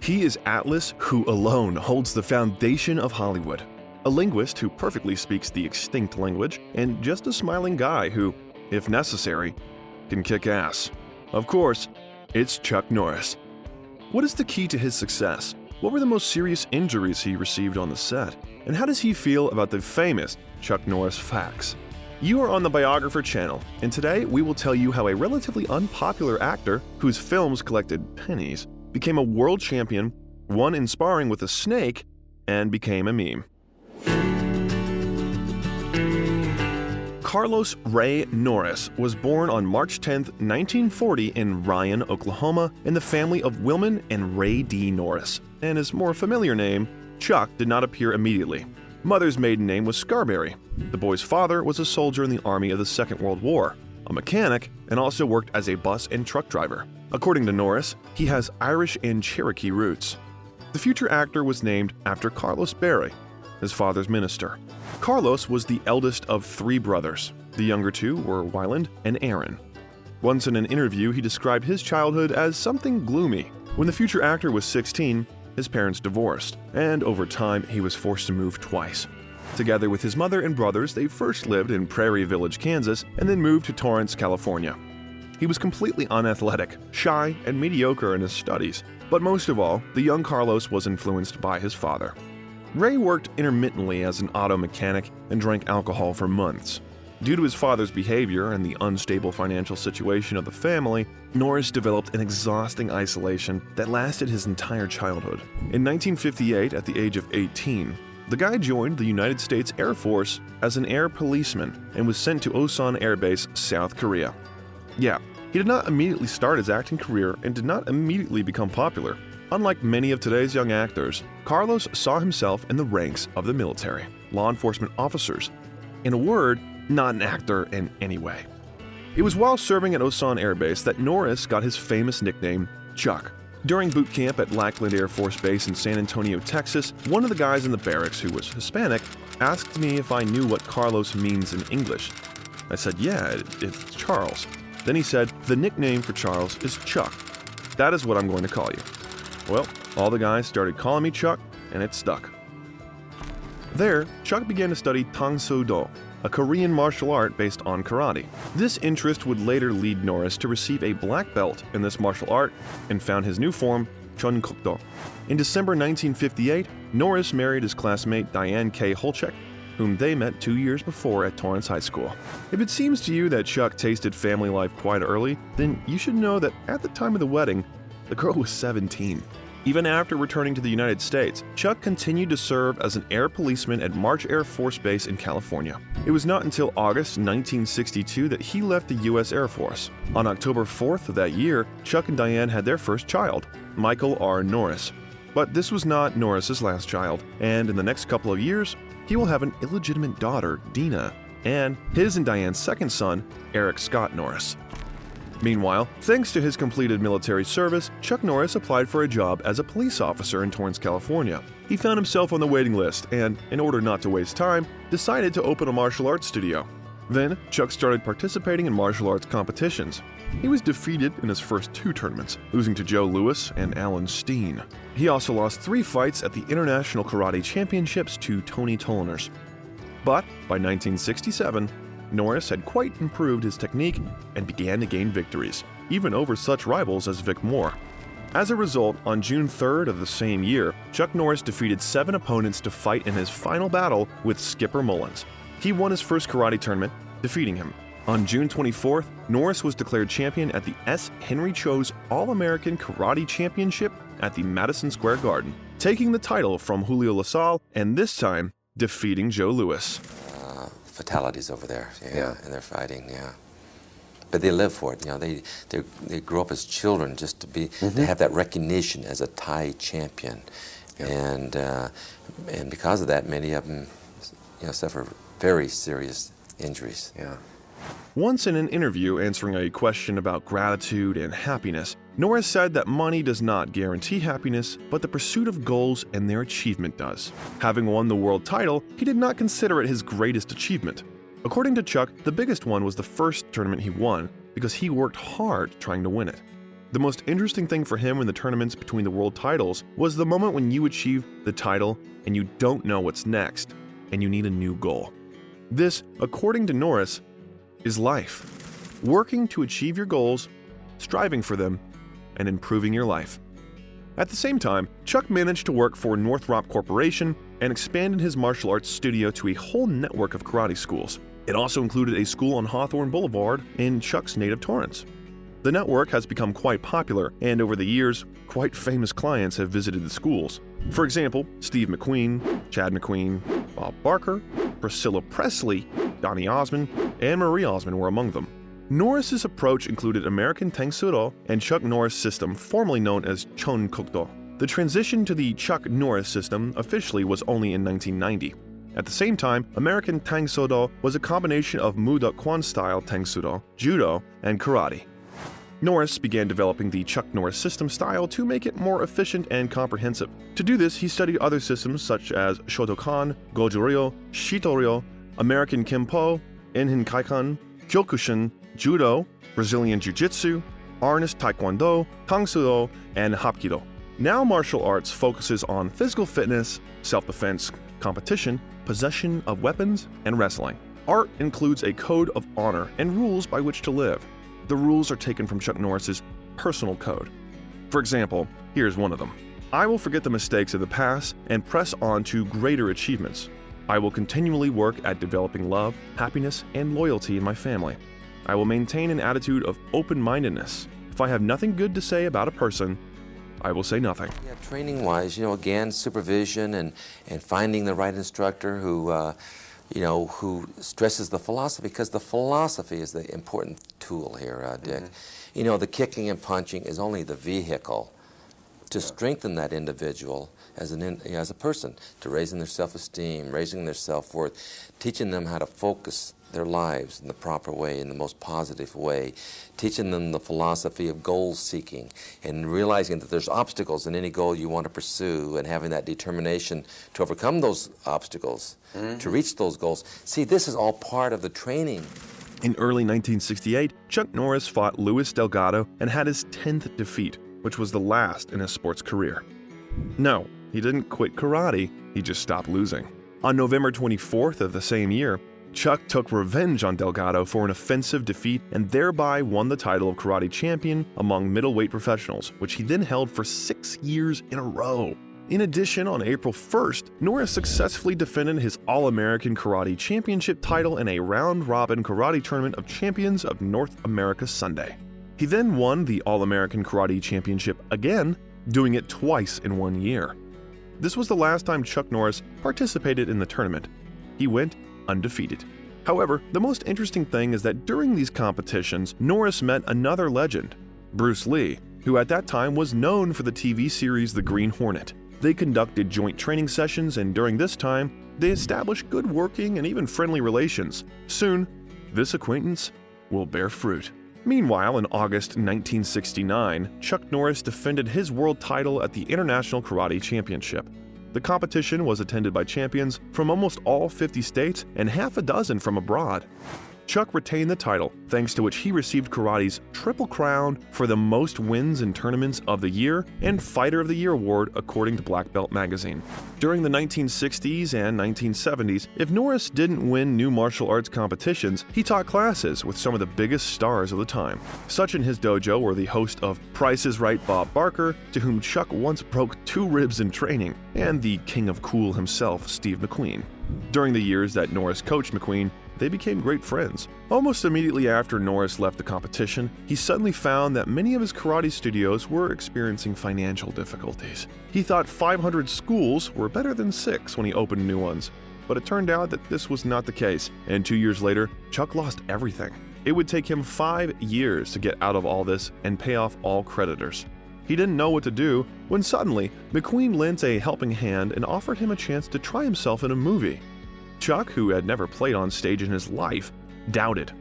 He is Atlas, who alone holds the foundation of Hollywood. A linguist who perfectly speaks the extinct language, and just a smiling guy who, if necessary, can kick ass. Of course, it's Chuck Norris. What is the key to his success? What were the most serious injuries he received on the set? And how does he feel about the famous Chuck Norris facts? You are on the Biographer channel, and today we will tell you how a relatively unpopular actor whose films collected pennies became a world champion, won in sparring with a snake, and became a meme. Carlos Ray Norris was born on March 10, 1940 in Ryan, Oklahoma, in the family of Wilman and Ray D. Norris, and his more familiar name, Chuck, did not appear immediately. Mother's maiden name was Scarberry. The boy's father was a soldier in the Army of the Second World War, a mechanic, and also worked as a bus and truck driver. According to Norris, he has Irish and Cherokee roots. The future actor was named after Carlos Berry, his father's minister. Carlos was the eldest of three brothers. The younger two were Wyland and Aaron. Once in an interview, he described his childhood as something gloomy. When the future actor was 16, his parents divorced, and over time, he was forced to move twice. Together with his mother and brothers, they first lived in Prairie Village, Kansas, and then moved to Torrance, California. He was completely unathletic, shy, and mediocre in his studies. But most of all, the young Carlos was influenced by his father. Ray worked intermittently as an auto mechanic and drank alcohol for months. Due to his father's behavior and the unstable financial situation of the family, Norris developed an exhausting isolation that lasted his entire childhood. In 1958, at the age of 18, the guy joined the United States Air Force as an air policeman and was sent to Osan Air Base, South Korea. Yeah, he did not immediately start his acting career and did not immediately become popular. Unlike many of today's young actors, Carlos saw himself in the ranks of the military, law enforcement officers. In a word, not an actor in any way. It was while serving at Osan Air Base that Norris got his famous nickname, Chuck. During boot camp at Lackland Air Force Base in San Antonio, Texas, one of the guys in the barracks, who was Hispanic, asked me if I knew what Carlos means in English. I said, yeah, it's Charles. Then he said, the nickname for Charles is Chuck. That is what I'm going to call you. Well, all the guys started calling me Chuck, and it stuck. There, Chuck began to study Tang Soo Do, a Korean martial art based on karate. This interest would later lead Norris to receive a black belt in this martial art and found his new form, Chun Kuk Do. In December 1958, Norris married his classmate Diane K. Holchek, whom they met 2 years before at Torrance High School. If it seems to you that Chuck tasted family life quite early, then you should know that at the time of the wedding, the girl was 17. Even after returning to the United States, Chuck continued to serve as an air policeman at March Air Force Base in California. It was not until August 1962 that he left the U.S. Air Force. On October 4th of that year, Chuck and Diane had their first child, Michael R. Norris. But this was not Norris's last child, and in the next couple of years, he will have an illegitimate daughter, Dina, and his and Diane's second son, Eric Scott Norris. Meanwhile, thanks to his completed military service, Chuck Norris applied for a job as a police officer in Torrance, California. He found himself on the waiting list and, in order not to waste time, decided to open a martial arts studio. Then, Chuck started participating in martial arts competitions. He was defeated in his first 2 tournaments, losing to Joe Louis and Alan Steen. He also lost 3 fights at the International Karate Championships to Tony Tolliners. But by 1967, Norris had quite improved his technique and began to gain victories, even over such rivals as Vic Moore. As a result, on June 3rd of the same year, Chuck Norris defeated 7 opponents to fight in his final battle with Skipper Mullins. He won his first karate tournament, defeating him. On June 24th, Norris was declared champion at the S. Henry Cho's All-American Karate Championship at the Madison Square Garden, taking the title from Julio LaSalle and this time defeating Joe Louis. Fatalities over there, and they're fighting, but they live for it. You know, they grow up as children just to be to have that recognition as a Thai champion, and because of that, many of them, suffer very serious injuries. Once in an interview answering a question about gratitude and happiness, Norris said that money does not guarantee happiness, but the pursuit of goals and their achievement does. Having won the world title, he did not consider it his greatest achievement. According to Chuck, the biggest one was the first tournament he won because he worked hard trying to win it. The most interesting thing for him in the tournaments between the world titles was the moment when you achieve the title and you don't know what's next, and you need a new goal. This, according to Norris, is life. Working to achieve your goals, striving for them, and improving your life. At the same time, Chuck managed to work for Northrop Corporation and expanded his martial arts studio to a whole network of karate schools. It also included a school on Hawthorne Boulevard in Chuck's native Torrance. The network has become quite popular, and over the years, quite famous clients have visited the schools. For example, Steve McQueen, Chad McQueen, Bob Barker, Priscilla Presley, Donny Osmond, and Marie Osmond were among them. Norris's approach included American Tang Soo Do and Chuck Norris system, formerly known as Chon Kuk Do. The transition to the Chuck Norris system officially was only in 1990. At the same time, American Tang Soo Do was a combination of Mu Duk Kwan style Tang Soo Do, Judo, and karate. Norris began developing the Chuck Norris system style to make it more efficient and comprehensive. To do this, he studied other systems such as Shotokan, Goju-ryo, Shito-ryo, American Kempo, Enhin Kaikan, Kyokushin, Judo, Brazilian Jiu-Jitsu, Arnis Taekwondo, Tang Soo Do, and Hapkido. Now martial arts focuses on physical fitness, self-defense, competition, possession of weapons, and wrestling. Art includes a code of honor and rules by which to live. The rules are taken from Chuck Norris's personal code. For example, here's one of them. I will forget the mistakes of the past and press on to greater achievements. I will continually work at developing love, happiness, and loyalty in my family. I will maintain an attitude of open-mindedness. If I have nothing good to say about a person, I will say nothing. Yeah, training-wise, again, supervision and finding the right instructor who stresses the philosophy, because the philosophy is the important tool here, Dick. Mm-hmm. The kicking and punching is only the vehicle to strengthen that individual as a person, to raising their self-esteem, raising their self-worth, teaching them how to focus their lives in the proper way, in the most positive way, teaching them the philosophy of goal seeking and realizing that there's obstacles in any goal you want to pursue and having that determination to overcome those obstacles, to reach those goals. See, this is all part of the training. In early 1968, Chuck Norris fought Luis Delgado and had his 10th defeat, which was the last in his sports career. No, he didn't quit karate, he just stopped losing. On November 24th of the same year, Chuck took revenge on Delgado for an offensive defeat and thereby won the title of karate champion among middleweight professionals, which he then held for 6 years in a row. In addition, on April 1st, Norris successfully defended his All-American Karate Championship title in a round-robin karate tournament of champions of North America Sunday. He then won the All-American Karate Championship again, doing it twice in 1 year. This was the last time Chuck Norris participated in the tournament. He went undefeated. However, the most interesting thing is that during these competitions, Norris met another legend, Bruce Lee, who at that time was known for the TV series The Green Hornet. They conducted joint training sessions, and during this time, they established good working and even friendly relations. Soon, this acquaintance will bear fruit. Meanwhile, in August 1969, Chuck Norris defended his world title at the International Karate Championship. The competition was attended by champions from almost all 50 states and half a dozen from abroad. Chuck retained the title, thanks to which he received karate's Triple Crown for the most wins in tournaments of the year and Fighter of the Year award, according to Black Belt magazine. During the 1960s and 1970s, if Norris didn't win new martial arts competitions, he taught classes with some of the biggest stars of the time. Such in his dojo were the host of Price is Right Bob Barker, to whom Chuck once broke 2 ribs in training, and the king of cool himself, Steve McQueen. During the years that Norris coached McQueen, they became great friends. Almost immediately after Norris left the competition, he suddenly found that many of his karate studios were experiencing financial difficulties. He thought 500 schools were better than 6 when he opened new ones, but it turned out that this was not the case, and 2 years later, Chuck lost everything. It would take him 5 years to get out of all this and pay off all creditors. He didn't know what to do when suddenly McQueen lent a helping hand and offered him a chance to try himself in a movie. Chuck, who had never played on stage in his life, doubted.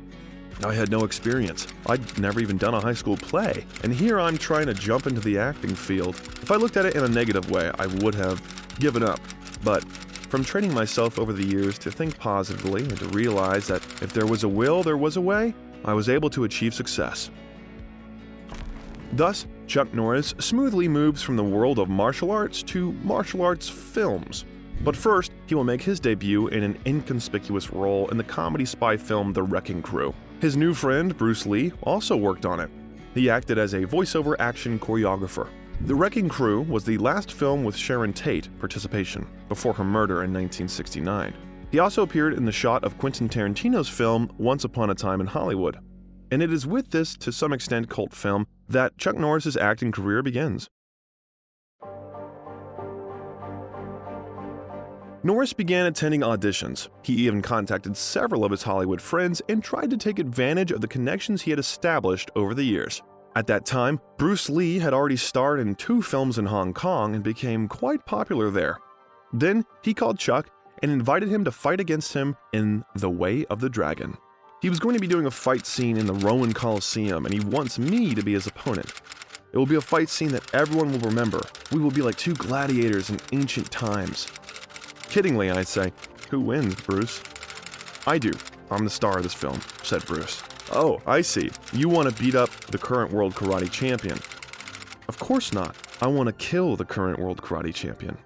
I had no experience. I'd never even done a high school play, and here I'm trying to jump into the acting field. If I looked at it in a negative way, I would have given up. But from training myself over the years to think positively and to realize that if there was a will, there was a way, I was able to achieve success. Thus, Chuck Norris smoothly moves from the world of martial arts to martial arts films. But first, he will make his debut in an inconspicuous role in the comedy spy film The Wrecking Crew. His new friend, Bruce Lee, also worked on it. He acted as a voiceover action choreographer. The Wrecking Crew was the last film with Sharon Tate participation, before her murder in 1969. He also appeared in the shot of Quentin Tarantino's film Once Upon a Time in Hollywood. And it is with this, to some extent, cult film that Chuck Norris's acting career begins. Norris began attending auditions. He even contacted several of his Hollywood friends and tried to take advantage of the connections he had established over the years. At that time, Bruce Lee had already starred in 2 films in Hong Kong and became quite popular there. Then he called Chuck and invited him to fight against him in The Way of the Dragon. He was going to be doing a fight scene in the Roman Colosseum, and he wants me to be his opponent. It will be a fight scene that everyone will remember. We will be like 2 gladiators in ancient times. Kiddingly, I'd say, "Who wins, Bruce?" "I do. I'm the star of this film," said Bruce. "Oh, I see. You want to beat up the current world karate champion." "Of course not. I want to kill the current world karate champion."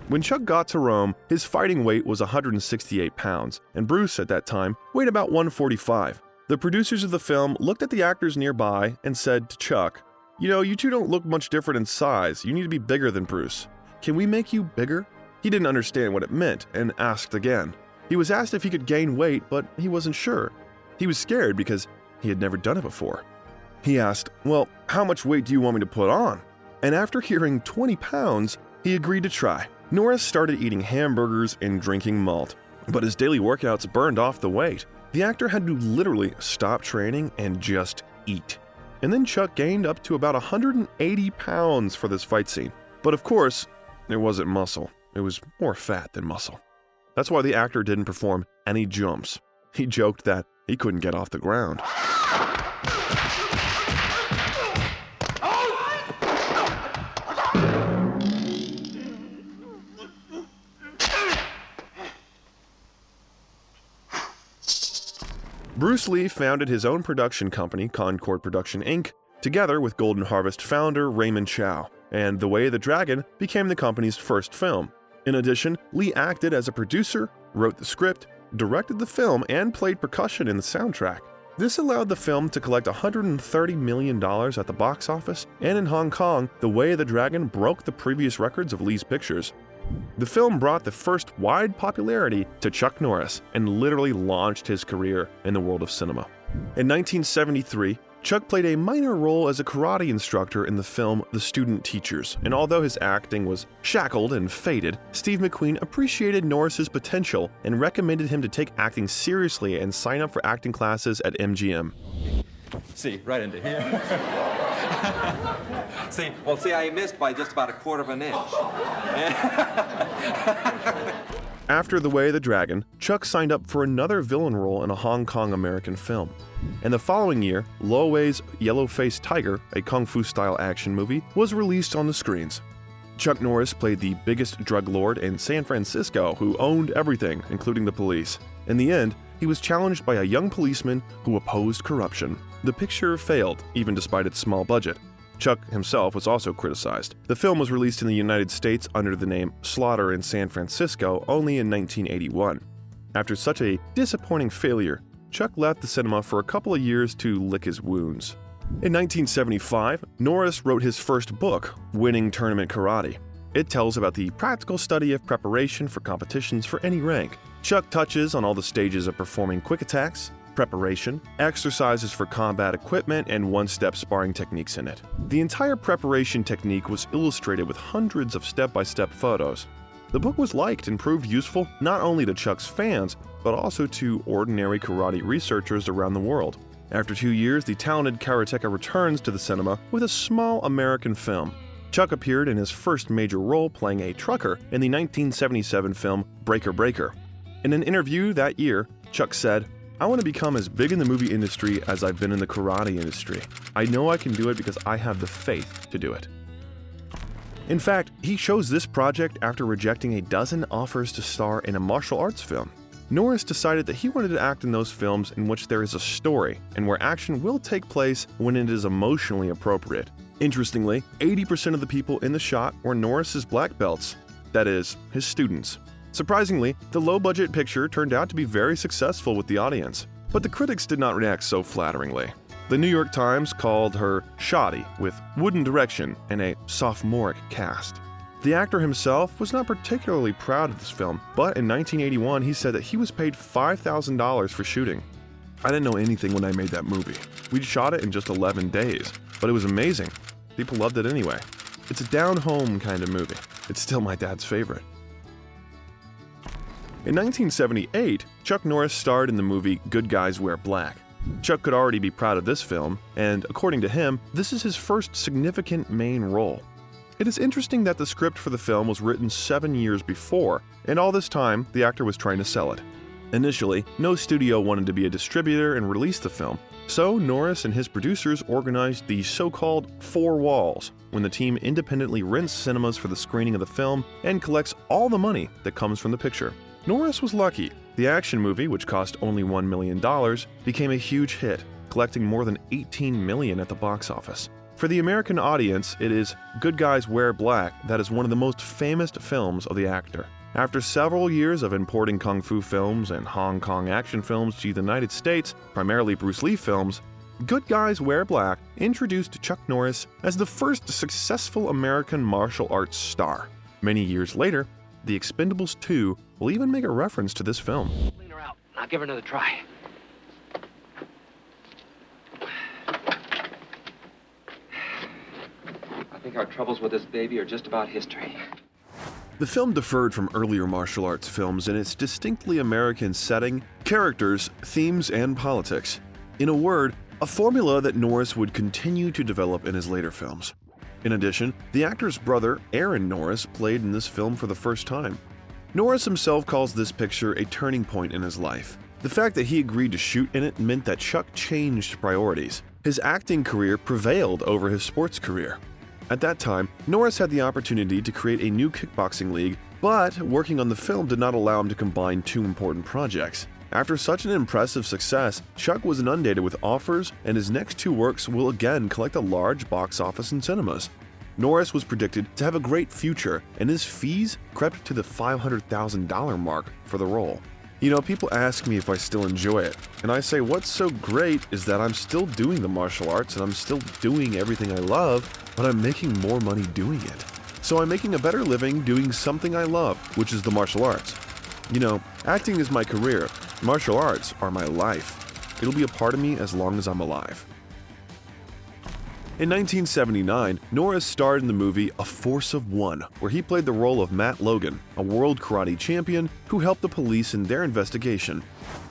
When Chuck got to Rome, his fighting weight was 168 pounds, and Bruce, at that time, weighed about 145. The producers of the film looked at the actors nearby and said to Chuck, "You two don't look much different in size. You need to be bigger than Bruce. Can we make you bigger?" He didn't understand what it meant and asked again. He was asked if he could gain weight, but he wasn't sure. He was scared because he had never done it before. He asked, "Well, how much weight do you want me to put on?" And after hearing 20 pounds, he agreed to try. Norris started eating hamburgers and drinking malt, but his daily workouts burned off the weight. The actor had to literally stop training and just eat. And then Chuck gained up to about 180 pounds for this fight scene. But of course, it wasn't muscle. It was more fat than muscle. That's why the actor didn't perform any jumps. He joked that he couldn't get off the ground. Bruce Lee founded his own production company, Concord Production Inc., together with Golden Harvest founder Raymond Chow, and The Way of the Dragon became the company's first film. In addition, Lee acted as a producer, wrote the script, directed the film, and played percussion in the soundtrack. This allowed the film to collect $130 million at the box office, and in Hong Kong, The Way of the Dragon broke the previous records of Lee's pictures. The film brought the first wide popularity to Chuck Norris and literally launched his career in the world of cinema. In 1973, Chuck played a minor role as a karate instructor in the film The Student Teachers, and although his acting was shackled and faded, Steve McQueen appreciated Norris's potential and recommended him to take acting seriously and sign up for acting classes at MGM. See, right into here. See, I missed by just about 1/4 of an inch. After The Way of the Dragon, Chuck signed up for another villain role in a Hong Kong American film. And the following year, Lo Wei's Yellow-Faced Tiger, a kung fu-style action movie, was released on the screens. Chuck Norris played the biggest drug lord in San Francisco who owned everything, including the police. In the end, he was challenged by a young policeman who opposed corruption. The picture failed, even despite its small budget. Chuck himself was also criticized. The film was released in the United States under the name Slaughter in San Francisco only in 1981. After such a disappointing failure, Chuck left the cinema for a couple of years to lick his wounds. In 1975, Norris wrote his first book, Winning Tournament Karate. It tells about the practical study of preparation for competitions for any rank. Chuck touches on all the stages of performing quick attacks, preparation, exercises for combat equipment, and one-step sparring techniques in it. The entire preparation technique was illustrated with hundreds of step-by-step photos. The book was liked and proved useful not only to Chuck's fans, but also to ordinary karate researchers around the world. After 2 years, the talented karateka returns to the cinema with a small American film. Chuck appeared in his first major role playing a trucker in the 1977 film Breaker Breaker. In an interview that year, Chuck said, "I want to become as big in the movie industry as I've been in the karate industry. I know I can do it because I have the faith to do it." In fact, he chose this project after rejecting a dozen offers to star in a martial arts film. Norris decided that he wanted to act in those films in which there is a story and where action will take place when it is emotionally appropriate. Interestingly, 80% of the people in the shot were Norris's black belts, that is, his students. Surprisingly, the low-budget picture turned out to be very successful with the audience, but the critics did not react so flatteringly. The New York Times called her shoddy, with wooden direction and a sophomoric cast. The actor himself was not particularly proud of this film, but in 1981 he said that he was paid $5,000 for shooting. I didn't know anything when I made that movie. We shot it in just 11 days, but it was amazing. People loved it anyway. It's a down-home kind of movie. It's still my dad's favorite. In 1978, Chuck Norris starred in the movie Good Guys Wear Black. Chuck could already be proud of this film, and according to him, this is his first significant main role. It is interesting that the script for the film was written 7 years before, and all this time, the actor was trying to sell it. Initially, no studio wanted to be a distributor and release the film, so Norris and his producers organized the so-called Four Walls, when the team independently rents cinemas for the screening of the film and collects all the money that comes from the picture. Norris was lucky. The action movie, which cost only $1 million, became a huge hit, collecting more than $18 million at the box office. For the American audience, it is Good Guys Wear Black that is one of the most famous films of the actor. After several years of importing kung fu films and Hong Kong action films to the United States, primarily Bruce Lee films, Good Guys Wear Black introduced Chuck Norris as the first successful American martial arts star. Many years later, The Expendables 2 will even make a reference to this film. Clean her out. I'll give her another try. I think our troubles with this baby are just about history. The film differed from earlier martial arts films in its distinctly American setting, characters, themes, and politics. In a word, a formula that Norris would continue to develop in his later films. In addition, the actor's brother, Aaron Norris, played in this film for the first time. Norris himself calls this picture a turning point in his life. The fact that he agreed to shoot in it meant that Chuck changed priorities. His acting career prevailed over his sports career. At that time, Norris had the opportunity to create a new kickboxing league, but working on the film did not allow him to combine two important projects. After such an impressive success, Chuck was inundated with offers, and his next two works will again collect a large box office in cinemas. Norris was predicted to have a great future, and his fees crept to the $500,000 mark for the role. You know, people ask me if I still enjoy it, and I say what's so great is that I'm still doing the martial arts and I'm still doing everything I love, but I'm making more money doing it. So I'm making a better living doing something I love, which is the martial arts. You know, acting is my career. Martial arts are my life. It'll be a part of me as long as I'm alive. In 1979, Norris starred in the movie A Force of One, where he played the role of Matt Logan, a world karate champion who helped the police in their investigation.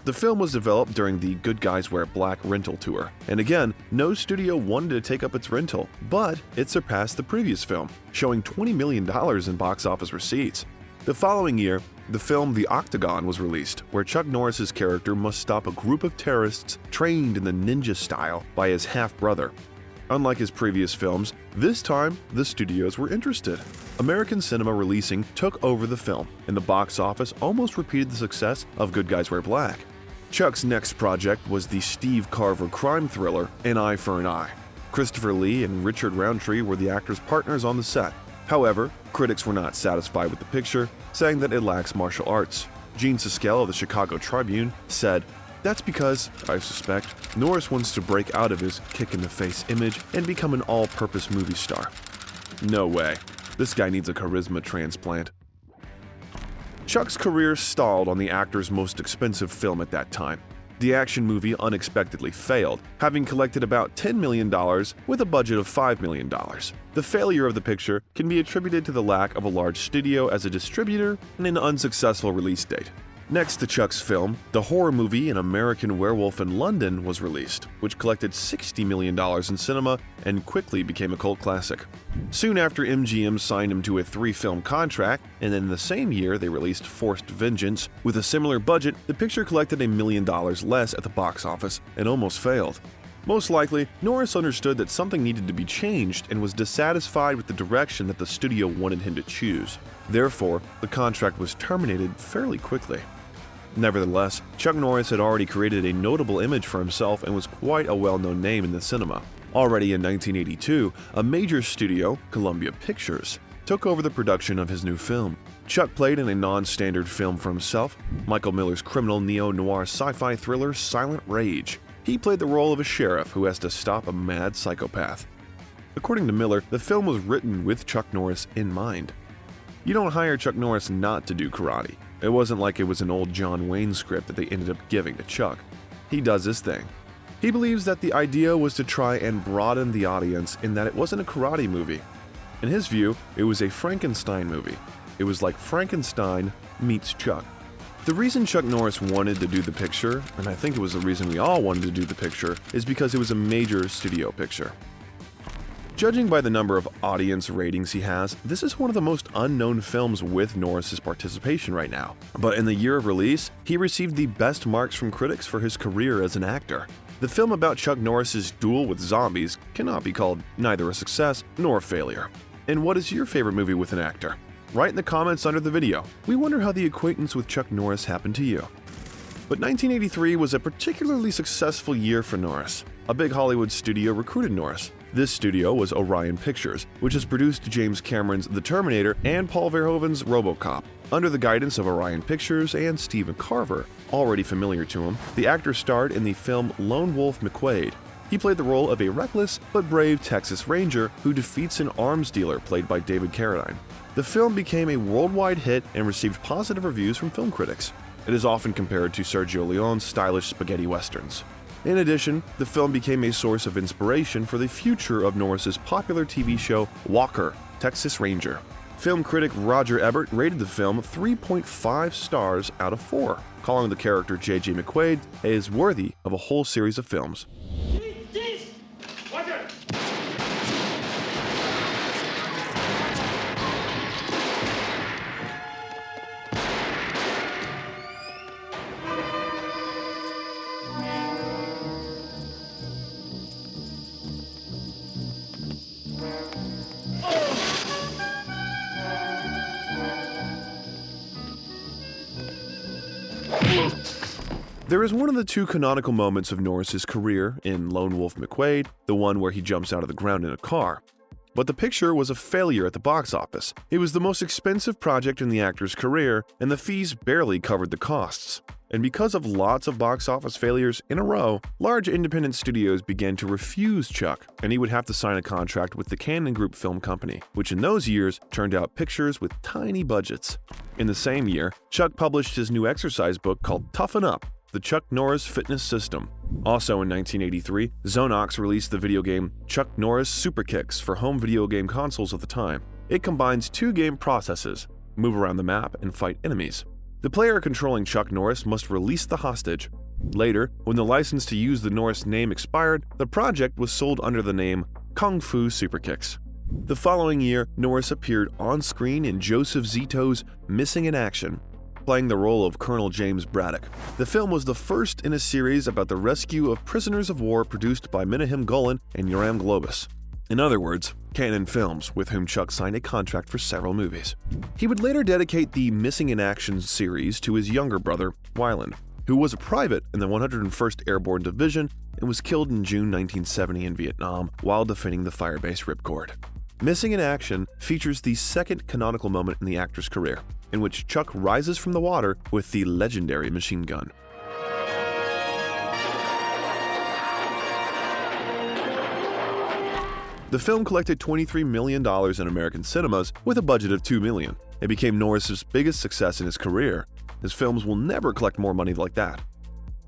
The film was developed during the Good Guys Wear Black rental tour, and again, no studio wanted to take up its rental, but it surpassed the previous film, showing $20 million in box office receipts. The following year, the film The Octagon was released, where Chuck Norris's character must stop a group of terrorists trained in the ninja style by his half-brother. Unlike his previous films, this time the studios were interested. American cinema releasing took over the film, and the box office almost repeated the success of Good Guys Wear Black. Chuck's next project was the Steve Carver crime thriller An Eye for an Eye. Christopher Lee and Richard Roundtree were the actors' partners on the set. However, critics were not satisfied with the picture, saying that it lacks martial arts. Gene Siskel of the Chicago Tribune said, "That's because, I suspect, Norris wants to break out of his kick-in-the-face image and become an all-purpose movie star. No way. This guy needs a charisma transplant." Chuck's career stalled on the actor's most expensive film at that time. The action movie unexpectedly failed, having collected about $10 million with a budget of $5 million. The failure of the picture can be attributed to the lack of a large studio as a distributor and an unsuccessful release date. Next to Chuck's film, the horror movie An American Werewolf in London was released, which collected $60 million in cinema and quickly became a cult classic. Soon after, MGM signed him to a 3-film contract, and in the same year they released Forced Vengeance. With a similar budget, the picture collected $1 million less at the box office and almost failed. Most likely, Norris understood that something needed to be changed and was dissatisfied with the direction that the studio wanted him to choose. Therefore, the contract was terminated fairly quickly. Nevertheless, Chuck Norris had already created a notable image for himself and was quite a well-known name in the cinema. Already in 1982, a major studio, Columbia Pictures, took over the production of his new film. Chuck played in a non-standard film for himself, Michael Miller's criminal neo-noir sci-fi thriller Silent Rage. He played the role of a sheriff who has to stop a mad psychopath. According to Miller, the film was written with Chuck Norris in mind. You don't hire Chuck Norris not to do karate. It wasn't like it was an old John Wayne script that they ended up giving to Chuck. He does his thing. He believes that the idea was to try and broaden the audience in that it wasn't a karate movie. In his view, it was a Frankenstein movie. It was like Frankenstein meets Chuck. The reason Chuck Norris wanted to do the picture, and I think it was the reason we all wanted to do the picture, is because it was a major studio picture. Judging by the number of audience ratings he has, this is one of the most unknown films with Norris's participation right now. But in the year of release, he received the best marks from critics for his career as an actor. The film about Chuck Norris's duel with zombies cannot be called neither a success nor a failure. And what is your favorite movie with an actor? Write in the comments under the video. We wonder how the acquaintance with Chuck Norris happened to you. But 1983 was a particularly successful year for Norris. A big Hollywood studio recruited Norris. This studio was Orion Pictures, which has produced James Cameron's The Terminator and Paul Verhoeven's RoboCop. Under the guidance of Orion Pictures and Stephen Carver, already familiar to him, the actor starred in the film Lone Wolf McQuade. He played the role of a reckless but brave Texas Ranger who defeats an arms dealer played by David Carradine. The film became a worldwide hit and received positive reviews from film critics. It is often compared to Sergio Leone's stylish spaghetti westerns. In addition, the film became a source of inspiration for the future of Norris's popular TV show Walker, Texas Ranger. Film critic Roger Ebert rated the film 3.5 stars out of 4, calling the character J.J. McQuade as worthy of a whole series of films. There is one of the two canonical moments of Norris's career in Lone Wolf McQuade, the one where he jumps out of the ground in a car. But the picture was a failure at the box office. It was the most expensive project in the actor's career, and the fees barely covered the costs. And because of lots of box office failures in a row, large independent studios began to refuse Chuck, and he would have to sign a contract with the Cannon Group Film Company, which in those years turned out pictures with tiny budgets. In the same year, Chuck published his new exercise book called Toughen Up, The Chuck Norris Fitness System. Also in 1983, Zonox released the video game Chuck Norris Super Kicks for home video game consoles of the time. It combines two game processes, move around the map and fight enemies. The player controlling Chuck Norris must release the hostage. Later, when the license to use the Norris name expired, the project was sold under the name Kung Fu Super Kicks. The following year, Norris appeared on screen in Joseph Zito's Missing in Action, playing the role of Colonel James Braddock. The film was the first in a series about the rescue of prisoners of war produced by Menahem Golan and Yoram Globus. In other words, Cannon Films, with whom Chuck signed a contract for several movies. He would later dedicate the Missing in Action series to his younger brother, Wyland, who was a private in the 101st Airborne Division and was killed in June 1970 in Vietnam while defending the firebase Ripcord. Missing in Action features the second canonical moment in the actor's career, in which Chuck rises from the water with the legendary machine gun. The film collected $23 million in American cinemas with a budget of $2 million. It became Norris's biggest success in his career. His films will never collect more money like that.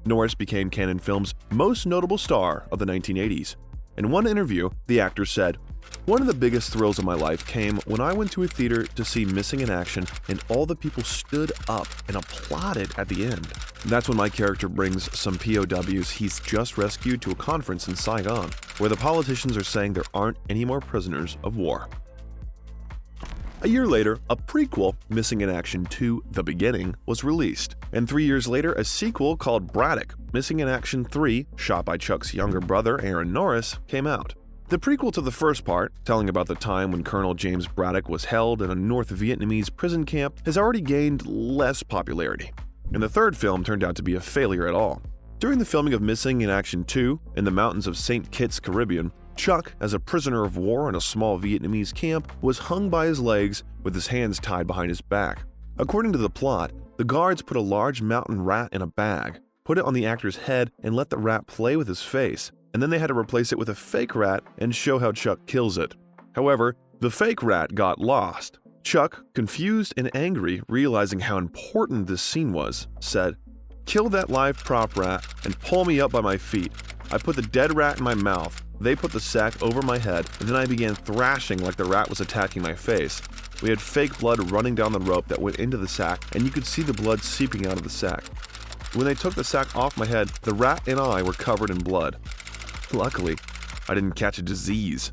Norris became Cannon Films' most notable star of the 1980s. In one interview, the actor said, "One of the biggest thrills of my life came when I went to a theater to see Missing in Action and all the people stood up and applauded at the end. That's when my character brings some POWs he's just rescued to a conference in Saigon, where the politicians are saying there aren't any more prisoners of war." A year later, a prequel, Missing in Action 2: The Beginning, was released. And 3 years later, a sequel called Braddock, Missing in Action 3, shot by Chuck's younger brother, Aaron Norris, came out. The prequel to the first part, telling about the time when Colonel James Braddock was held in a North Vietnamese prison camp, has already gained less popularity. and the third film turned out to be a failure at all. During the filming of Missing in Action 2 in the mountains of St. Kitts, Caribbean, Chuck, as a prisoner of war in a small Vietnamese camp, was hung by his legs with his hands tied behind his back. According to the plot, the guards put a large mountain rat in a bag, put it on the actor's head, and let the rat play with his face, and then they had to replace it with a fake rat and show how Chuck kills it. However, the fake rat got lost. Chuck, confused and angry, realizing how important this scene was, said, "Kill that live prop rat and pull me up by my feet. I put the dead rat in my mouth. They put the sack over my head, and then I began thrashing like the rat was attacking my face. We had fake blood running down the rope that went into the sack, and you could see the blood seeping out of the sack. When they took the sack off my head, the rat and I were covered in blood. Luckily, I didn't catch a disease."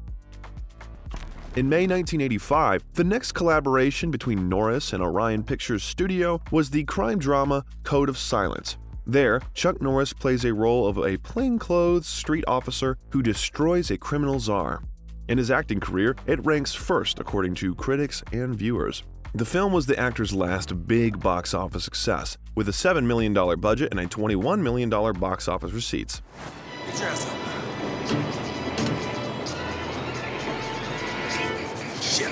In May 1985, the next collaboration between Norris and Orion Pictures Studio was the crime drama Code of Silence. There, Chuck Norris plays a role of a plainclothes street officer who destroys a criminal czar. In his acting career, it ranks first according to critics and viewers. The film was the actor's last big box office success, with a $7 million budget and a $21 million box office receipts. Get your ass up. Shit.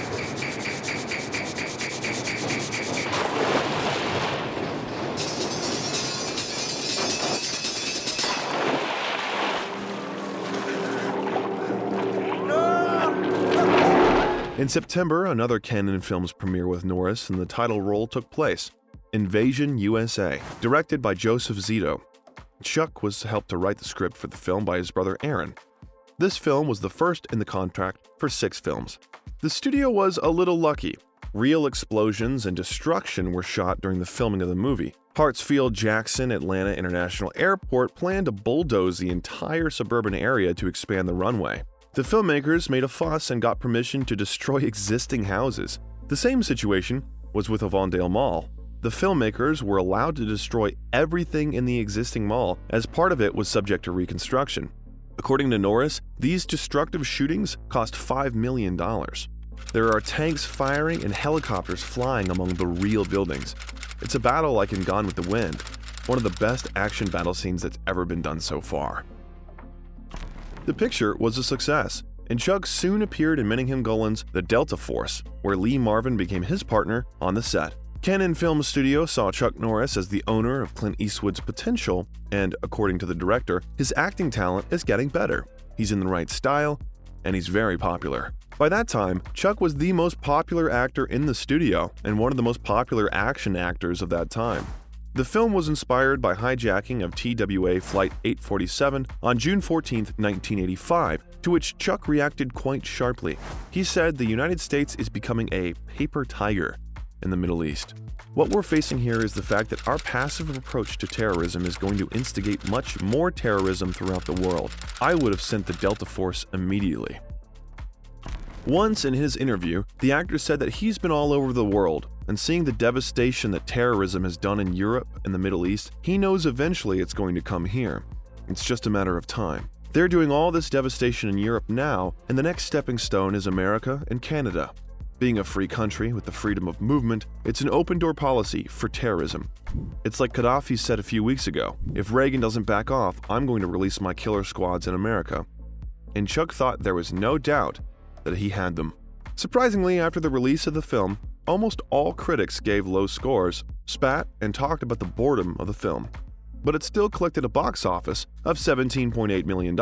In September, another Cannon Films premiere with Norris in the title role took place, Invasion USA, directed by Joseph Zito. Chuck was helped to write the script for the film by his brother Aaron. This film was the first in the contract for 6 films. The studio was a little lucky. Real explosions and destruction were shot during the filming of the movie. Hartsfield-Jackson Atlanta International Airport planned to bulldoze the entire suburban area to expand the runway. The filmmakers made a fuss and got permission to destroy existing houses. The same situation was with Avondale Mall. The filmmakers were allowed to destroy everything in the existing mall, as part of it was subject to reconstruction. According to Norris, these destructive shootings cost $5 million. There are tanks firing and helicopters flying among the real buildings. It's a battle like in Gone with the Wind, one of the best action battle scenes that's ever been done so far. The picture was a success, and Chuck soon appeared in Menahem Golan's The Delta Force, where Lee Marvin became his partner on the set. Cannon Film Studio saw Chuck Norris as the owner of Clint Eastwood's potential, and according to the director, his acting talent is getting better. He's in the right style, and he's very popular. By that time, Chuck was the most popular actor in the studio and one of the most popular action actors of that time. The film was inspired by hijacking of TWA Flight 847 on June 14, 1985, to which Chuck reacted quite sharply. He said the United States is becoming a paper tiger in the Middle East. What we're facing here is the fact that our passive approach to terrorism is going to instigate much more terrorism throughout the world. I would have sent the Delta Force immediately. Once in his interview, the actor said that he's been all over the world, and seeing the devastation that terrorism has done in Europe and the Middle East, he knows eventually it's going to come here. It's just a matter of time. They're doing all this devastation in Europe now, and the next stepping stone is America and Canada. Being a free country with the freedom of movement, it's an open-door policy for terrorism. It's like Gaddafi said a few weeks ago, if Reagan doesn't back off, I'm going to release my killer squads in America. And Chuck thought there was no doubt that he had them. Surprisingly, after the release of the film, almost all critics gave low scores, spat, and talked about the boredom of the film. But it still collected a box office of $17.8 million,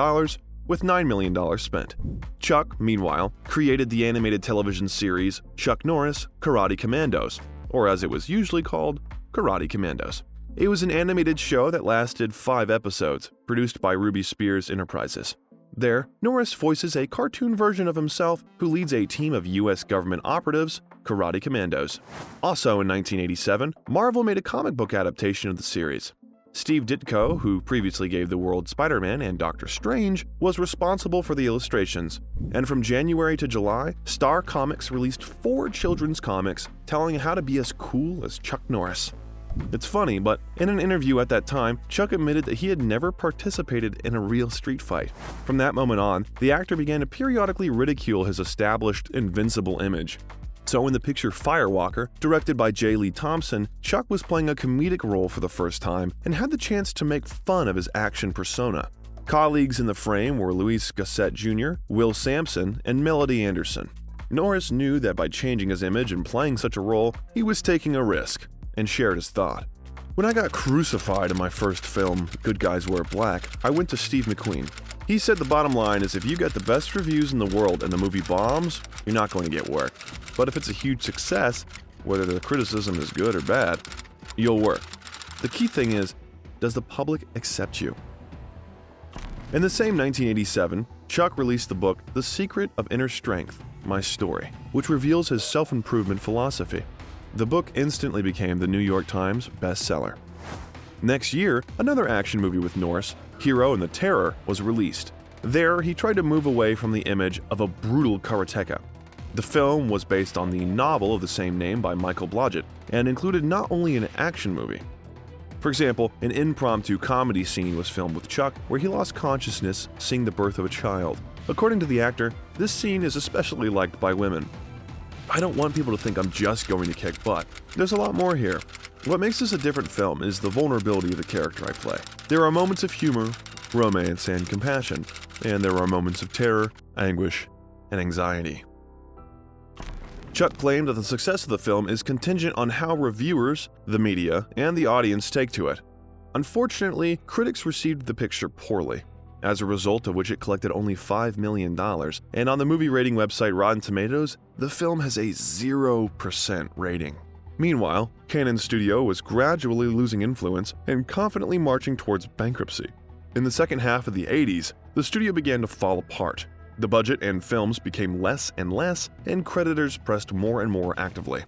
with $9 million spent. Chuck, meanwhile, created the animated television series Chuck Norris Karate Commandos, or as it was usually called, Karate Commandos. It was an animated show that lasted 5 episodes, produced by Ruby Spears Enterprises. There, Norris voices a cartoon version of himself who leads a team of U.S. government operatives, Karate Commandos. Also in 1987, Marvel made a comic book adaptation of the series. Steve Ditko, who previously gave the world Spider-Man and Doctor Strange, was responsible for the illustrations. And from January to July, Star Comics released 4 children's comics telling how to be as cool as Chuck Norris. It's funny, but in an interview at that time, Chuck admitted that he had never participated in a real street fight. From that moment on, the actor began to periodically ridicule his established, invincible image. So in the picture Firewalker, directed by J. Lee Thompson, Chuck was playing a comedic role for the first time and had the chance to make fun of his action persona. Colleagues in the frame were Louis Gossett Jr., Will Sampson, and Melody Anderson. Norris knew that by changing his image and playing such a role, he was taking a risk, and shared his thought. When I got crucified in my first film, Good Guys Wear Black, I went to Steve McQueen. He said the bottom line is if you get the best reviews in the world and the movie bombs, you're not going to get work. But if it's a huge success, whether the criticism is good or bad, you'll work. The key thing is, does the public accept you? In the same 1987, Chuck released the book The Secret of Inner Strength, My Story, which reveals his self-improvement philosophy. The book instantly became the New York Times bestseller. Next year, another action movie with Norris, Hero and the Terror, was released. There, he tried to move away from the image of a brutal karateka. The film was based on the novel of the same name by Michael Blodgett and included not only an action movie. For example, an impromptu comedy scene was filmed with Chuck where he lost consciousness seeing the birth of a child. According to the actor, this scene is especially liked by women. I don't want people to think I'm just going to kick butt. There's a lot more here. What makes this a different film is the vulnerability of the character I play. There are moments of humor, romance, and compassion, and there are moments of terror, anguish, and anxiety. Chuck claimed that the success of the film is contingent on how reviewers, the media, and the audience take to it. Unfortunately, critics received the picture poorly, as a result of which it collected only $5 million, and on the movie rating website Rotten Tomatoes, the film has a 0% rating. Meanwhile, Cannon Studio was gradually losing influence and confidently marching towards bankruptcy. In the second half of the 80s, the studio began to fall apart. The budget and films became less and less, and creditors pressed more and more actively.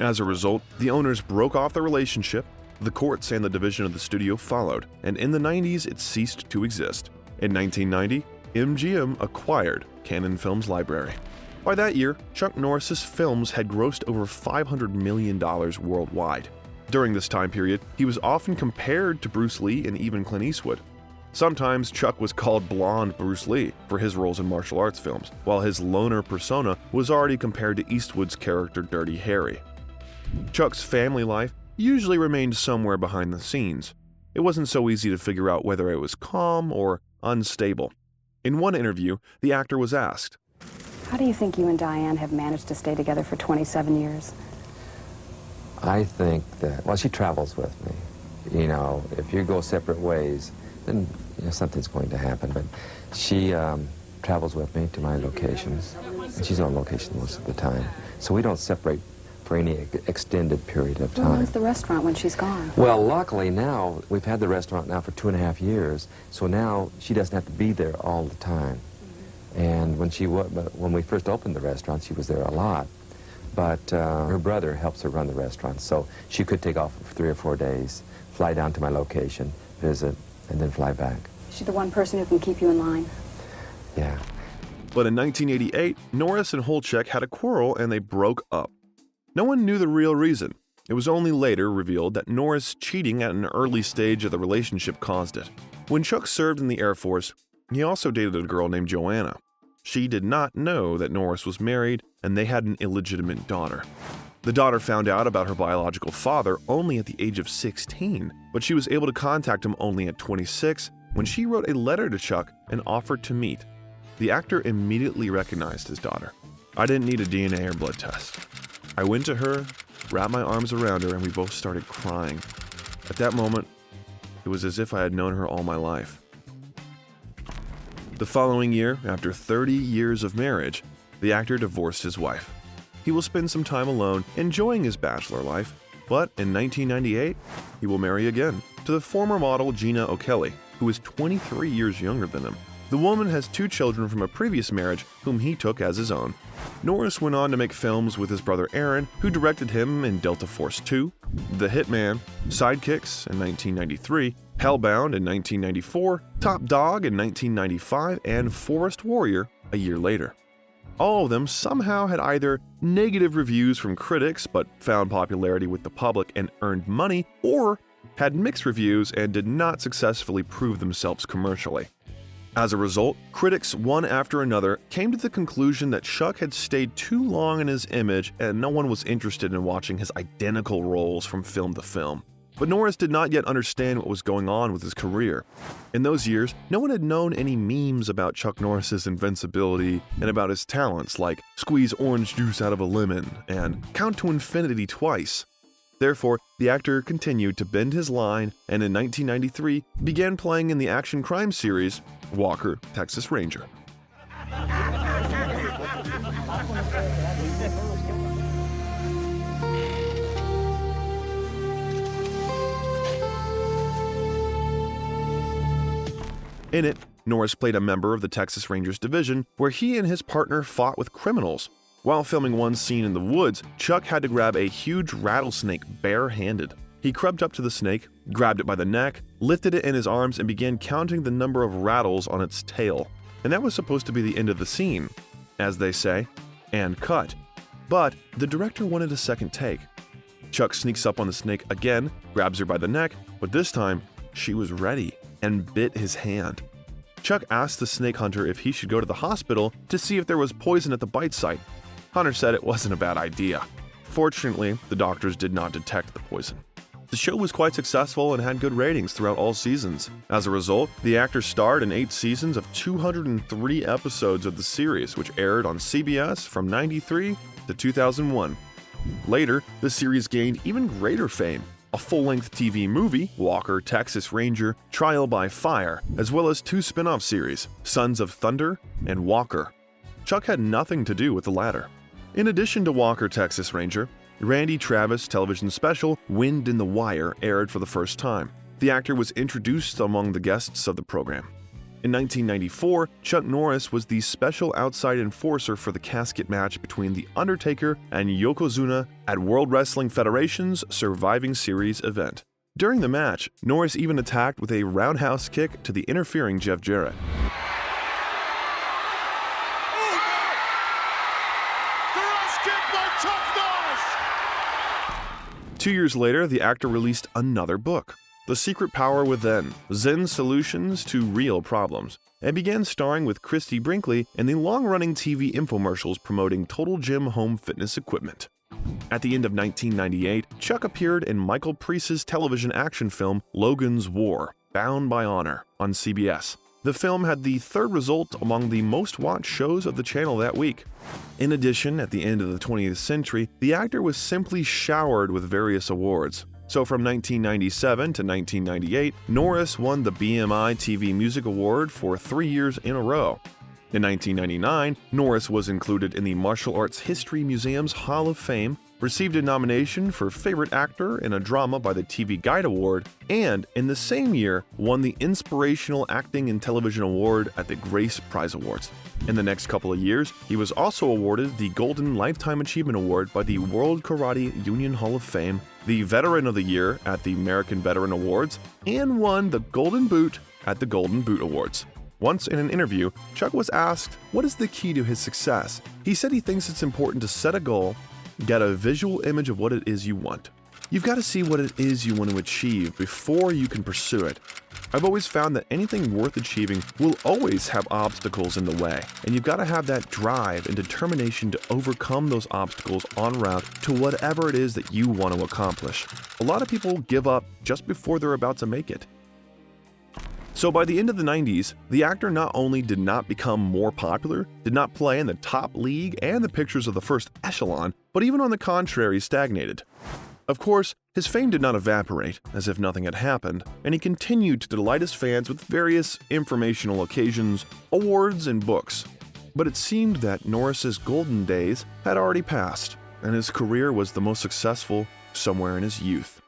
As a result, the owners broke off the relationship, the courts and the division of the studio followed, and in the 90s it ceased to exist. In 1990, MGM acquired Cannon Films Library. By that year, Chuck Norris's films had grossed over $500 million worldwide. During this time period, he was often compared to Bruce Lee and even Clint Eastwood. Sometimes Chuck was called Blonde Bruce Lee for his roles in martial arts films, while his loner persona was already compared to Eastwood's character Dirty Harry. Chuck's family life usually remained somewhere behind the scenes. It wasn't so easy to figure out whether it was calm or unstable. In one interview, the actor was asked, "How do you think you and Diane have managed to stay together for 27 years? I think that, well, she travels with me. You know, if you go separate ways, then something's going to happen. But she travels with me to my locations, and she's on location most of the time. So we don't separate for any extended period of time. Who runs the restaurant when she's gone? Well, luckily now, we've had the restaurant now for 2.5 years, so now she doesn't have to be there all the time. And when we first opened the restaurant, she was there a lot. But her brother helps her run the restaurant, so she could take off for 3 or 4 days, fly down to my location, visit, and then fly back. Is she the one person who can keep you in line? Yeah. But in 1988, Norris and Holchek had a quarrel and they broke up. No one knew the real reason. It was only later revealed that Norris cheating at an early stage of the relationship caused it. When Chuck served in the Air Force, he also dated a girl named Joanna. She did not know that Norris was married and they had an illegitimate daughter. The daughter found out about her biological father only at the age of 16, but she was able to contact him only at 26 when she wrote a letter to Chuck and offered to meet. The actor immediately recognized his daughter. I didn't need a DNA or blood test. I went to her, wrapped my arms around her, and we both started crying. At that moment, it was as if I had known her all my life. The following year, after 30 years of marriage, the actor divorced his wife. He will spend some time alone, enjoying his bachelor life, but in 1998, he will marry again to the former model Gina O'Kelly, who is 23 years younger than him. The woman has 2 children from a previous marriage whom he took as his own. Norris went on to make films with his brother Aaron, who directed him in Delta Force 2, The Hitman, Sidekicks in 1993, Hellbound in 1994, Top Dog in 1995, and Forest Warrior a year later. All of them somehow had either negative reviews from critics but found popularity with the public and earned money, or had mixed reviews and did not successfully prove themselves commercially. As a result, critics one after another came to the conclusion that Chuck had stayed too long in his image and no one was interested in watching his identical roles from film to film. But Norris did not yet understand what was going on with his career. In those years, no one had known any memes about Chuck Norris's invincibility and about his talents like squeeze orange juice out of a lemon and count to infinity twice. Therefore, the actor continued to bend his line and in 1993 began playing in the action crime series Walker, Texas Ranger. In it, Norris played a member of the Texas Rangers division where he and his partner fought with criminals. While filming one scene in the woods, Chuck had to grab a huge rattlesnake bare-handed. He crept up to the snake, grabbed it by the neck, lifted it in his arms, and began counting the number of rattles on its tail. And that was supposed to be the end of the scene, as they say, and cut. But the director wanted a second take. Chuck sneaks up on the snake again, grabs her by the neck, but this time, she was ready and bit his hand. Chuck asked the snake hunter if he should go to the hospital to see if there was poison at the bite site. Hunter said it wasn't a bad idea. Fortunately, the doctors did not detect the poison. The show was quite successful and had good ratings throughout all seasons. As a result, the actor starred in 8 seasons of 203 episodes of the series, which aired on CBS from 1993 to 2001. Later, the series gained even greater fame. A full-length TV movie, Walker, Texas Ranger, Trial by Fire, as well as 2 spin-off series, Sons of Thunder and Walker. Chuck had nothing to do with the latter. In addition to Walker, Texas Ranger, Randy Travis' television special, Wind in the Wire, aired for the first time. The actor was introduced among the guests of the program. In 1994, Chuck Norris was the special outside enforcer for the casket match between The Undertaker and Yokozuna at World Wrestling Federation's Surviving Series event. During the match, Norris even attacked with a roundhouse kick to the interfering Jeff Jarrett. By Chuck Norris! 2 years later, the actor released another book, The Secret Power Within, Zen Solutions to Real Problems, and began starring with Christy Brinkley in the long-running TV infomercials promoting Total Gym home fitness equipment. At the end of 1998, Chuck appeared in Michael Priest's television action film Logan's War, Bound by Honor, on CBS. The film had the 3rd result among the most-watched shows of the channel that week. In addition, at the end of the 20th century, the actor was simply showered with various awards. So from 1997 to 1998, Norris won the BMI TV Music Award for 3 years in a row. In 1999, Norris was included in the Martial Arts History Museum's Hall of Fame, received a nomination for Favorite Actor in a Drama by the TV Guide Award, and in the same year won the Inspirational Acting in Television Award at the Grace Prize Awards. In the next couple of years, he was also awarded the Golden Lifetime Achievement Award by the World Karate Union Hall of Fame, the Veteran of the Year at the American Veteran Awards, and won the Golden Boot at the Golden Boot Awards. Once in an interview, Chuck was asked what is the key to his success. He said he thinks it's important to set a goal, get a visual image of what it is you want. You've got to see what it is you want to achieve before you can pursue it. I've always found that anything worth achieving will always have obstacles in the way, and you've got to have that drive and determination to overcome those obstacles en route to whatever it is that you want to accomplish. A lot of people give up just before they're about to make it. So by the end of the 90s, the actor not only did not become more popular, did not play in the top league and the pictures of the first echelon, but even on the contrary stagnated. Of course, his fame did not evaporate, as if nothing had happened, and he continued to delight his fans with various informational occasions, awards, and books. But it seemed that Norris's golden days had already passed, and his career was the most successful somewhere in his youth.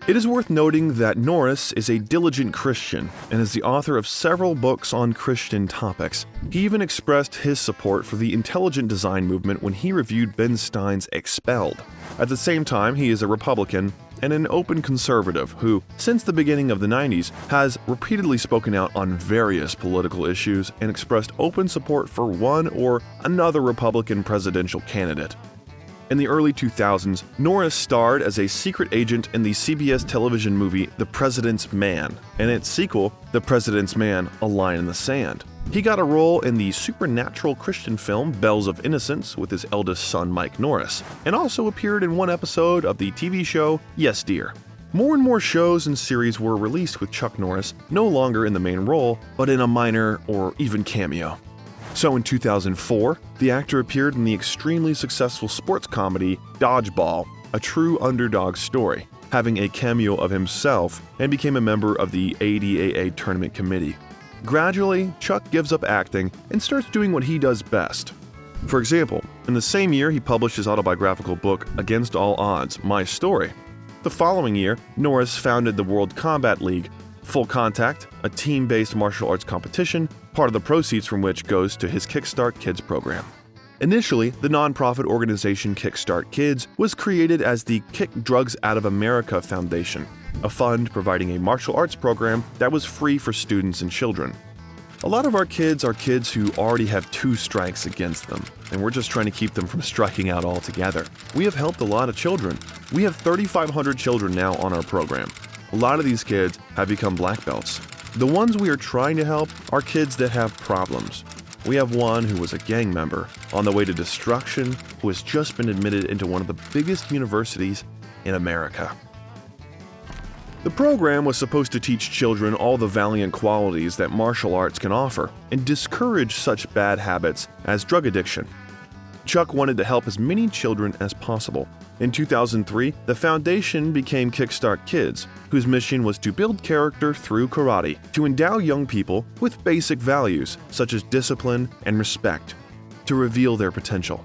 It is worth noting that Norris is a diligent Christian and is the author of several books on Christian topics. He even expressed his support for the intelligent design movement when he reviewed Ben Stein's Expelled. At the same time, he is a Republican and an open conservative who, since the beginning of the 90s, has repeatedly spoken out on various political issues and expressed open support for one or another Republican presidential candidate. In the early 2000s, Norris starred as a secret agent in the CBS television movie The President's Man, and its sequel, The President's Man: A Line in the Sand. He got a role in the supernatural Christian film Bells of Innocence with his eldest son Mike Norris, and also appeared in one episode of the TV show Yes Dear. More and more shows and series were released with Chuck Norris no longer in the main role, but in a minor or even cameo. So in 2004, the actor appeared in the extremely successful sports comedy Dodgeball, a true underdog story, having a cameo of himself, and became a member of the ADAA tournament committee. Gradually, Chuck gives up acting and starts doing what he does best. For example, in the same year he published his autobiographical book Against All Odds, My Story. The following year, Norris founded the World Combat League, Full Contact, a team-based martial arts competition, part of the proceeds from which goes to his Kickstart Kids program. Initially, the nonprofit organization Kickstart Kids was created as the Kick Drugs Out of America Foundation, a fund providing a martial arts program that was free for students and children. A lot of our kids are kids who already have 2 strikes against them, and we're just trying to keep them from striking out altogether. We have helped a lot of children. We have 3,500 children now on our program. A lot of these kids have become black belts. The ones we are trying to help are kids that have problems. We have one who was a gang member on the way to destruction who has just been admitted into one of the biggest universities in America. The program was supposed to teach children all the valiant qualities that martial arts can offer and discourage such bad habits as drug addiction. Chuck wanted to help as many children as possible. In 2003, the foundation became Kickstart Kids, whose mission was to build character through karate, to endow young people with basic values such as discipline and respect, to reveal their potential.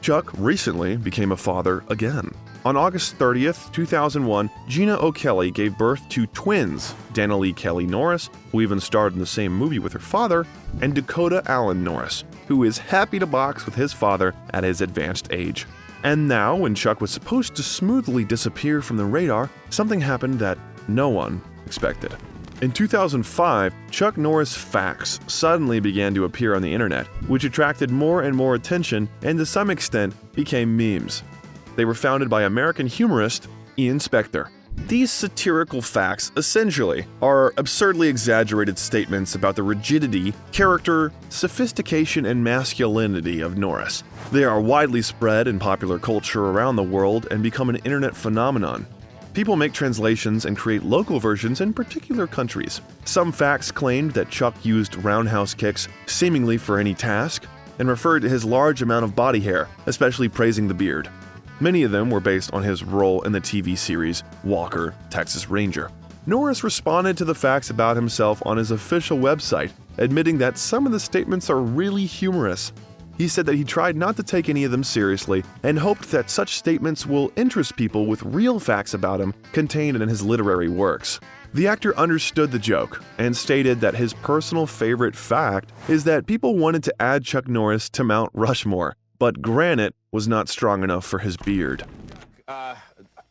Chuck recently became a father again. On August 30th, 2001, Gina O'Kelly gave birth to twins, Danilee Kelly Norris, who even starred in the same movie with her father, and Dakota Allen Norris, who is happy to box with his father at his advanced age. And now, when Chuck was supposed to smoothly disappear from the radar, something happened that no one expected. In 2005, Chuck Norris facts suddenly began to appear on the internet, which attracted more and more attention and to some extent became memes. They were founded by American humorist Ian Spector. These satirical facts, essentially, are absurdly exaggerated statements about the rigidity, character, sophistication, and masculinity of Norris. They are widely spread in popular culture around the world and become an internet phenomenon. People make translations and create local versions in particular countries. Some facts claimed that Chuck used roundhouse kicks seemingly for any task, and referred to his large amount of body hair, especially praising the beard. Many of them were based on his role in the TV series Walker, Texas Ranger. Norris responded to the facts about himself on his official website, admitting that some of the statements are really humorous. He said that he tried not to take any of them seriously and hoped that such statements will interest people with real facts about him contained in his literary works. The actor understood the joke and stated that his personal favorite fact is that people wanted to add Chuck Norris to Mount Rushmore, but granite was not strong enough for his beard.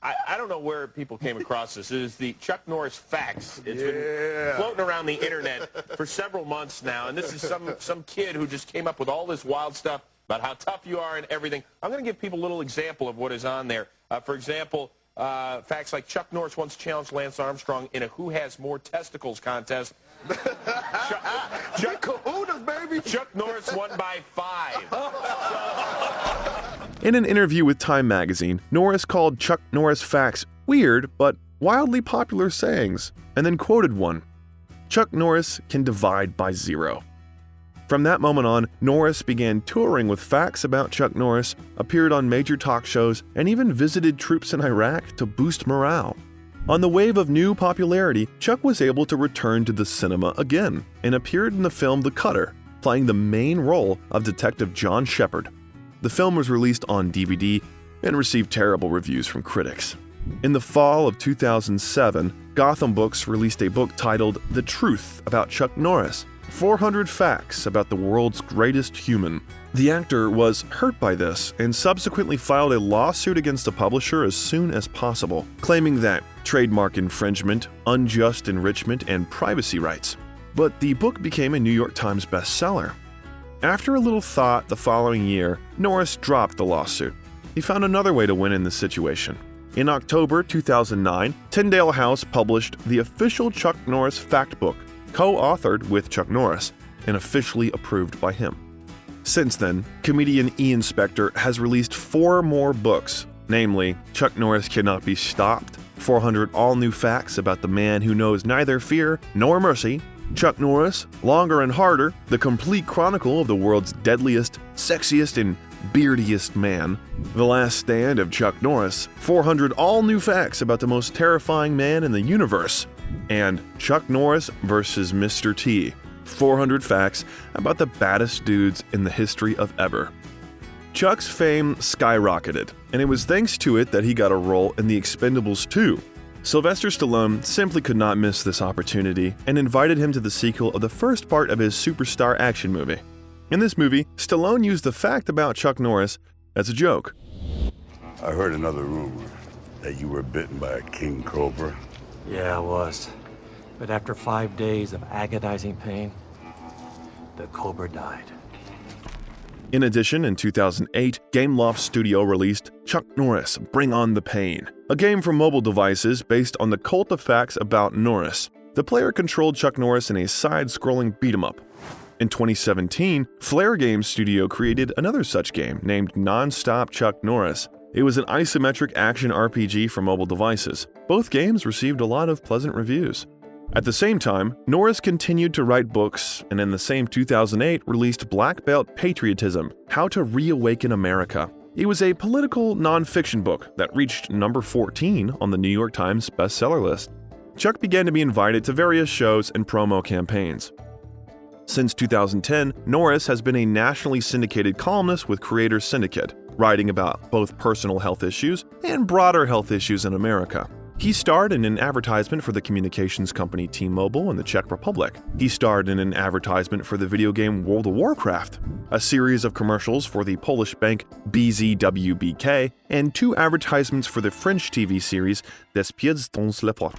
I don't know where people came across this. It is the Chuck Norris facts. It's been floating around the internet for several months now, and this is some kid who just came up with all this wild stuff about how tough you are and everything. I'm going to give people a little example of what is on there. For example, facts like Chuck Norris once challenged Lance Armstrong in a Who Has More Testicles contest. Chuck Norris won by 5. In an interview with Time magazine, Norris called Chuck Norris facts weird but wildly popular sayings, and then quoted one: "Chuck Norris can divide by 0." From that moment on, Norris began touring with facts about Chuck Norris, appeared on major talk shows, and even visited troops in Iraq to boost morale. On the wave of new popularity, Chuck was able to return to the cinema again and appeared in the film The Cutter, playing the main role of Detective John Shepard. The film was released on DVD and received terrible reviews from critics. In the fall of 2007, Gotham Books released a book titled The Truth About Chuck Norris, 400 Facts About the World's Greatest Human. The actor was hurt by this and subsequently filed a lawsuit against the publisher as soon as possible, claiming that trademark infringement, unjust enrichment, and privacy rights. But the book became a New York Times bestseller. After a little thought the following year, Norris dropped the lawsuit. he found another way to win in this situation. In October 2009, Tyndale House published the official Chuck Norris fact book, co-authored with Chuck Norris, and officially approved by him. Since then, comedian Ian Spector has released 4 more books, namely Chuck Norris Cannot Be Stopped, 400 All-New Facts About the Man Who Knows Neither Fear Nor Mercy, Chuck Norris, Longer and Harder, The Complete Chronicle of the World's Deadliest, Sexiest, and Beardiest Man, The Last Stand of Chuck Norris, 400 All-New Facts About the Most Terrifying Man in the Universe, and Chuck Norris vs. Mr. T, 400 Facts About the Baddest Dudes in the History of Ever. Chuck's fame skyrocketed, and it was thanks to it that he got a role in The Expendables 2. Sylvester Stallone simply could not miss this opportunity and invited him to the sequel of the first part of his superstar action movie. In this movie, Stallone used the fact about Chuck Norris as a joke. I heard another rumor that you were bitten by a king cobra. Yeah, I was. But after 5 days of agonizing pain, the cobra died. In addition, in 2008, Gameloft Studio released Chuck Norris Bring On the Pain, a game for mobile devices based on the cult of facts about Norris. The player controlled Chuck Norris in a side-scrolling beat-em-up. In 2017, Flare Games Studio created another such game named Non-Stop Chuck Norris. It was an isometric action RPG for mobile devices. Both games received a lot of pleasant reviews. At the same time, Norris continued to write books, and in the same 2008 released Black Belt Patriotism: How to Reawaken America. It was a political nonfiction book that reached number 14 on the New York Times bestseller list. Chuck began to be invited to various shows and promo campaigns. Since 2010, Norris has been a nationally syndicated columnist with Creators Syndicate, writing about both personal health issues and broader health issues in America. He starred in an advertisement for the communications company T-Mobile in the Czech Republic. He starred in an advertisement for the video game World of Warcraft, a series of commercials for the Polish bank BZWBK, and 2 advertisements for the French TV series Des Pieds dans le Plat.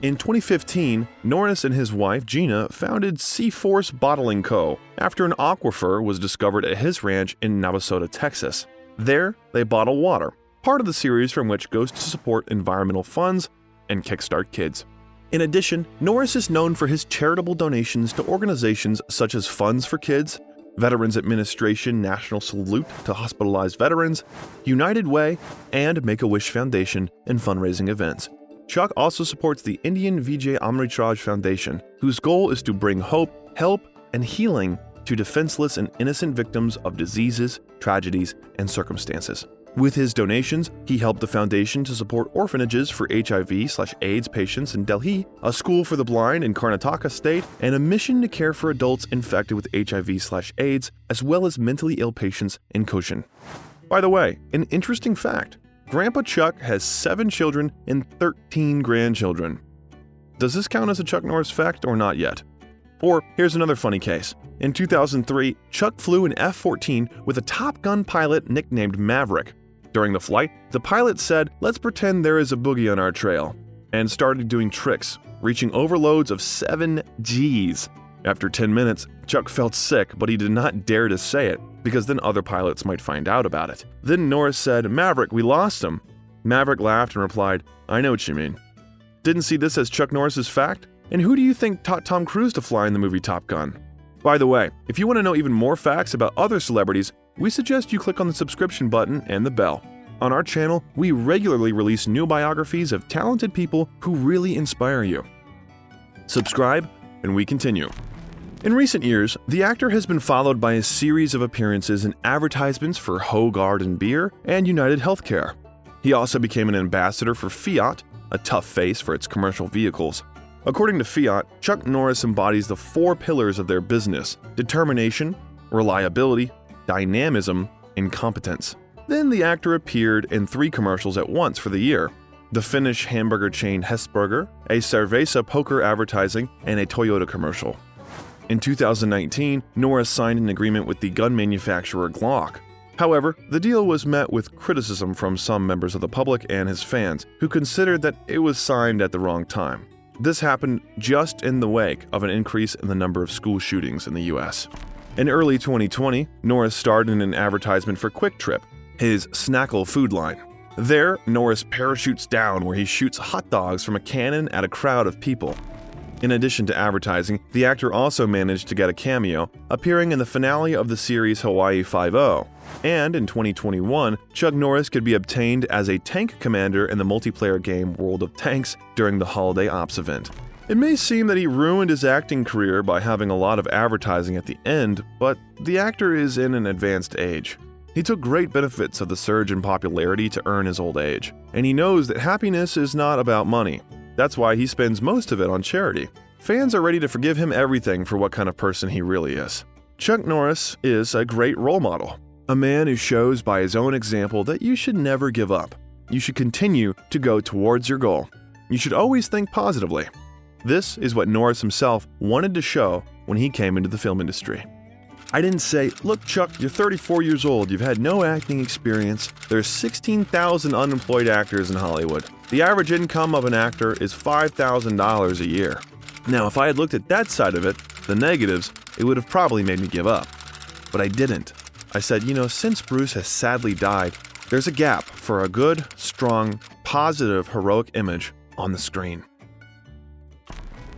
In 2015, Norris and his wife Gina founded Seaforce Bottling Co. after an aquifer was discovered at his ranch in Navasota, Texas. There, they bottle water, part of the series from which goes to support environmental funds and kickstart kids. In addition, Norris is known for his charitable donations to organizations such as Funds for Kids, Veterans Administration National Salute to Hospitalized Veterans, United Way, and Make-A-Wish Foundation in fundraising events. Chuck also supports the Indian Vijay Amritraj Foundation, whose goal is to bring hope, help, and healing to defenseless and innocent victims of diseases, tragedies, and circumstances. With his donations, he helped the foundation to support orphanages for HIV/AIDS patients in Delhi, a school for the blind in Karnataka state, and a mission to care for adults infected with HIV/AIDS, as well as mentally ill patients in Cochin. By the way, an interesting fact: Grandpa Chuck has 7 children and 13 grandchildren. Does this count as a Chuck Norris fact or not yet? Or here's another funny case. In 2003, Chuck flew an F-14 with a Top Gun pilot nicknamed Maverick. During the flight, the pilot said, "Let's pretend there is a boogie on our trail," and started doing tricks, reaching overloads of 7 Gs. After 10 minutes, Chuck felt sick, but he did not dare to say it, because then other pilots might find out about it. Then Norris said, "Maverick, we lost him." Maverick laughed and replied, "I know what you mean." Didn't see this as Chuck Norris's fact? And who do you think taught Tom Cruise to fly in the movie Top Gun? By the way, if you want to know even more facts about other celebrities, we suggest you click on the subscription button and the bell. On our channel, we regularly release new biographies of talented people who really inspire you. Subscribe, and we continue. In recent years, the actor has been followed by a series of appearances in advertisements for Hoegaarden Beer and United Healthcare. He also became an ambassador for Fiat, a tough face for its commercial vehicles. According to Fiat, Chuck Norris embodies the 4 pillars of their business: determination, reliability, dynamism, and competence. Then the actor appeared in 3 commercials at once for the year: the Finnish hamburger chain Hesburger, a Cerveza poker advertising, and a Toyota commercial. In 2019, Norris signed an agreement with the gun manufacturer Glock. However, the deal was met with criticism from some members of the public and his fans, who considered that it was signed at the wrong time. This happened just in the wake of an increase in the number of school shootings in the US. In early 2020, Norris starred in an advertisement for Quick Trip, his Snackle food line. There, Norris parachutes down where he shoots hot dogs from a cannon at a crowd of people. In addition to advertising, the actor also managed to get a cameo, appearing in the finale of the series Hawaii Five-0. And in 2021, Chuck Norris could be obtained as a tank commander in the multiplayer game World of Tanks during the Holiday Ops event. It may seem that he ruined his acting career by having a lot of advertising at the end, but the actor is in an advanced age. He took great benefits of the surge in popularity to earn his old age, and he knows that happiness is not about money. That's why he spends most of it on charity. Fans are ready to forgive him everything for what kind of person he really is. Chuck Norris is a great role model, a man who shows by his own example that you should never give up. You should continue to go towards your goal. You should always think positively. This is what Norris himself wanted to show when he came into the film industry. I didn't say, look Chuck, you're 34 years old, you've had no acting experience, there's 16,000 unemployed actors in Hollywood. The average income of an actor is $5,000 a year. Now, if I had looked at that side of it, the negatives, it would have probably made me give up. But I didn't. I said, since Bruce has sadly died, there's a gap for a good, strong, positive, heroic image on the screen.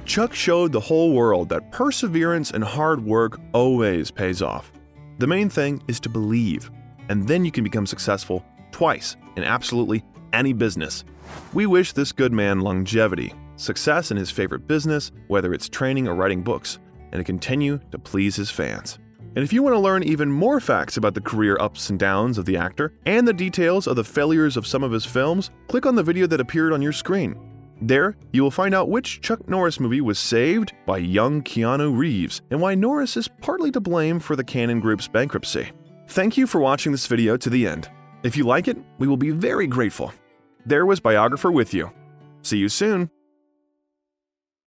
Chuck showed the whole world that perseverance and hard work always pays off. The main thing is to believe, and then you can become successful twice in absolutely any business. We wish this good man longevity, success in his favorite business, whether it's training or writing books, and to continue to please his fans. And if you want to learn even more facts about the career ups and downs of the actor and the details of the failures of some of his films, click on the video that appeared on your screen. There, you will find out which Chuck Norris movie was saved by young Keanu Reeves and why Norris is partly to blame for the Cannon Group's bankruptcy. Thank you for watching this video to the end. If you like it, we will be very grateful. There was Biographer with you. See you soon.